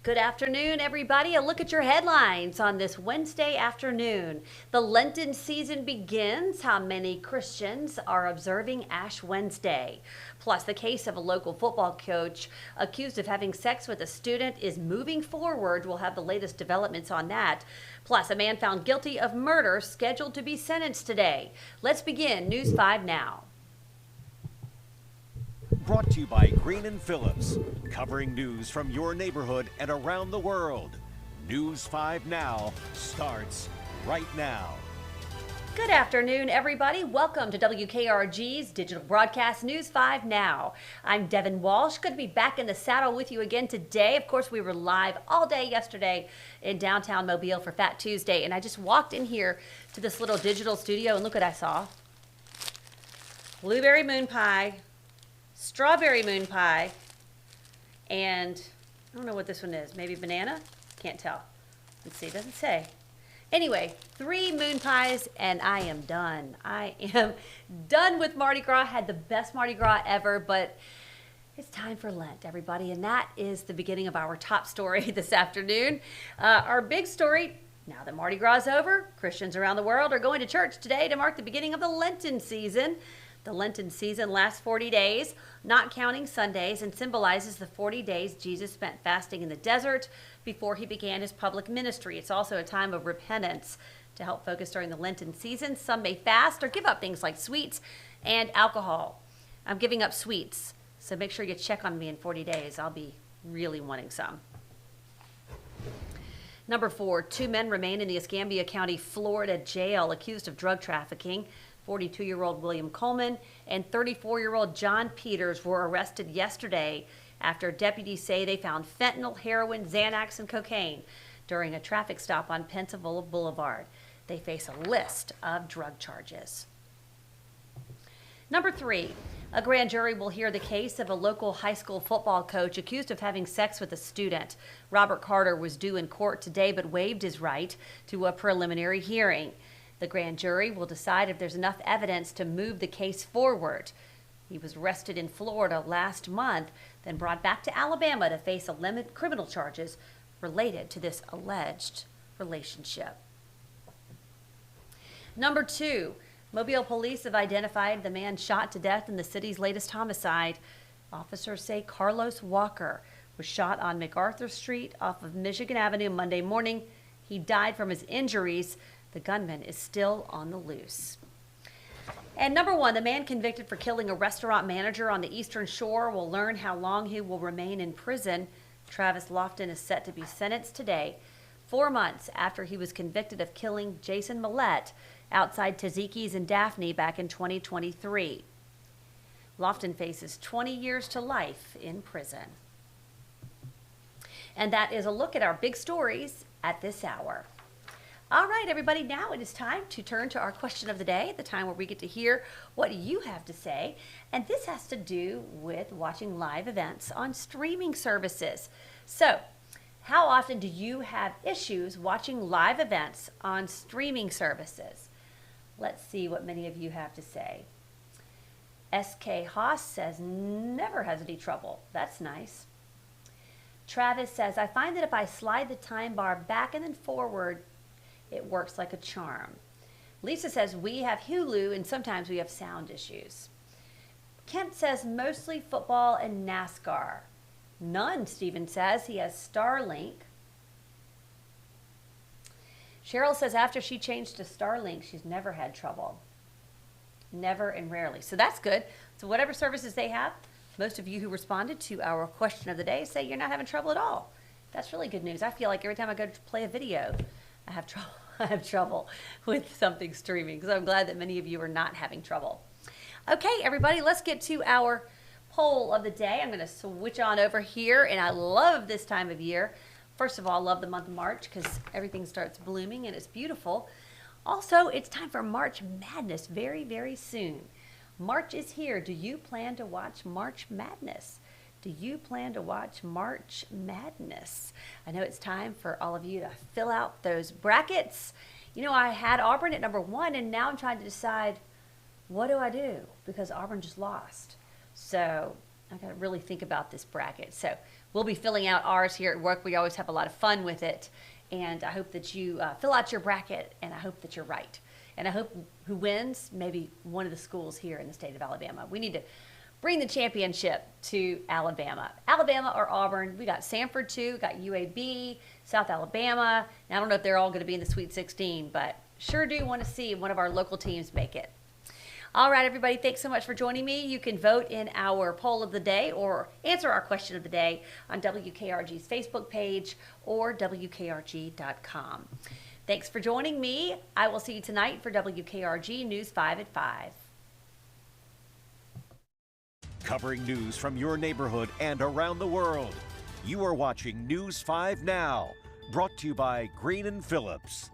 Good afternoon, everybody. A look at your headlines on this Wednesday afternoon. The Lenten season begins. How many Christians are observing Ash Wednesday? Plus, the case of a local football coach accused of having sex with a student is moving forward. We'll have the latest developments on that. Plus, a man found guilty of murder scheduled to be sentenced today. Let's begin News 5 now. Brought to you by Green and Phillips, covering news from your neighborhood and around the world. News 5 Now starts right now. Good afternoon, everybody. Welcome to WKRG's digital broadcast News 5 Now. I'm Devin Walsh. Good to be back in the saddle with you again today. Of course, we were live all day yesterday in downtown Mobile for Fat Tuesday, and I just walked in here to this little digital studio, and look what I saw. Blueberry moon pie, strawberry moon pie, and I don't know what this one is. Maybe banana? Can't tell. Let's see. It doesn't say. Anyway, 3 moon pies, and I am done. I am done with Mardi Gras. Had the best Mardi Gras ever, but it's time for Lent, everybody, and that is the beginning of our top story this afternoon. Our big story, now that Mardi Gras is over, Christians around the world are going to church today to mark the beginning of the Lenten season. The Lenten season lasts 40 days, not counting Sundays, and symbolizes the 40 days Jesus spent fasting in the desert before he began his public ministry. It's also a time of repentance to help focus during the Lenten season. Some may fast or give up things like sweets and alcohol. I'm giving up sweets, so make sure you check on me in 40 days. I'll be really wanting some. Number 4, 2 men remain in the Escambia County, Florida jail accused of drug trafficking. 42-year-old William Coleman and 34-year-old John Peters were arrested yesterday after deputies say they found fentanyl, heroin, Xanax, and cocaine during a traffic stop on Pensacola Boulevard. They face a list of drug charges. Number 3, a grand jury will hear the case of a local high school football coach accused of having sex with a student. Robert Carter was due in court today but waived his right to a preliminary hearing. The grand jury will decide if there's enough evidence to move the case forward. He was arrested in Florida last month, then brought back to Alabama to face criminal charges related to this alleged relationship. Number 2, Mobile police have identified the man shot to death in the city's latest homicide. Officers say Carlos Walker was shot on MacArthur Street off of Michigan Avenue Monday morning. He died from his injuries. The gunman is still on the loose. And number 1, the man convicted for killing a restaurant manager on the Eastern Shore will learn how long he will remain in prison. Travis Lofton is set to be sentenced today, 4 months after he was convicted of killing Jason Millette outside Taziki's in Daphne back in 2023. Lofton faces 20 years to life in prison. And that is a look at our big stories at this hour. All right, everybody, now it is time to turn to our question of the day, the time where we get to hear what you have to say. And this has to do with watching live events on streaming services. So, how often do you have issues watching live events on streaming services? Let's see what many of you have to say. SK Haas says never has any trouble. That's nice. Travis says, I find that if I slide the time bar back and then forward, it works like a charm. Lisa says we have Hulu and sometimes we have sound issues. Kent says mostly football and NASCAR. None, Stephen says. He has Starlink. Cheryl says after she changed to Starlink, she's never had trouble. Never and rarely. So that's good. So whatever services they have, most of you who responded to our question of the day say you're not having trouble at all. That's really good news. I feel like every time I go to play a video, I have trouble with something streaming. So I'm glad that many of you are not having trouble. Okay, everybody, let's get to our poll of the day. I'm going to switch on over here, and I love this time of year. First of all, I love the month of March because everything starts blooming and it's beautiful. Also, it's time for March Madness very, very soon. March is here. Do you plan to watch March Madness? Do you plan to watch March Madness? I know it's time for all of you to fill out those brackets. You know, I had Auburn at number 1, and now I'm trying to decide, what do I do? Because Auburn just lost. So I've got to really think about this bracket. So We'll be filling out ours here at work. We always have a lot of fun with it. And I hope that you fill out your bracket, and I hope that you're right. And I hope who wins, maybe one of the schools here in the state of Alabama. We need to bring the championship to Alabama. Alabama or Auburn. We got Samford too, got UAB, South Alabama. Now, I don't know if they're all going to be in the Sweet 16, but sure do want to see one of our local teams make it. All right, everybody, thanks so much for joining me. You can vote in our poll of the day or answer our question of the day on WKRG's Facebook page or WKRG.com. Thanks for joining me. I will see you tonight for WKRG News 5 at 5. Covering news from your neighborhood and around the world. You are watching News 5 Now, brought to you by Green & Phillips.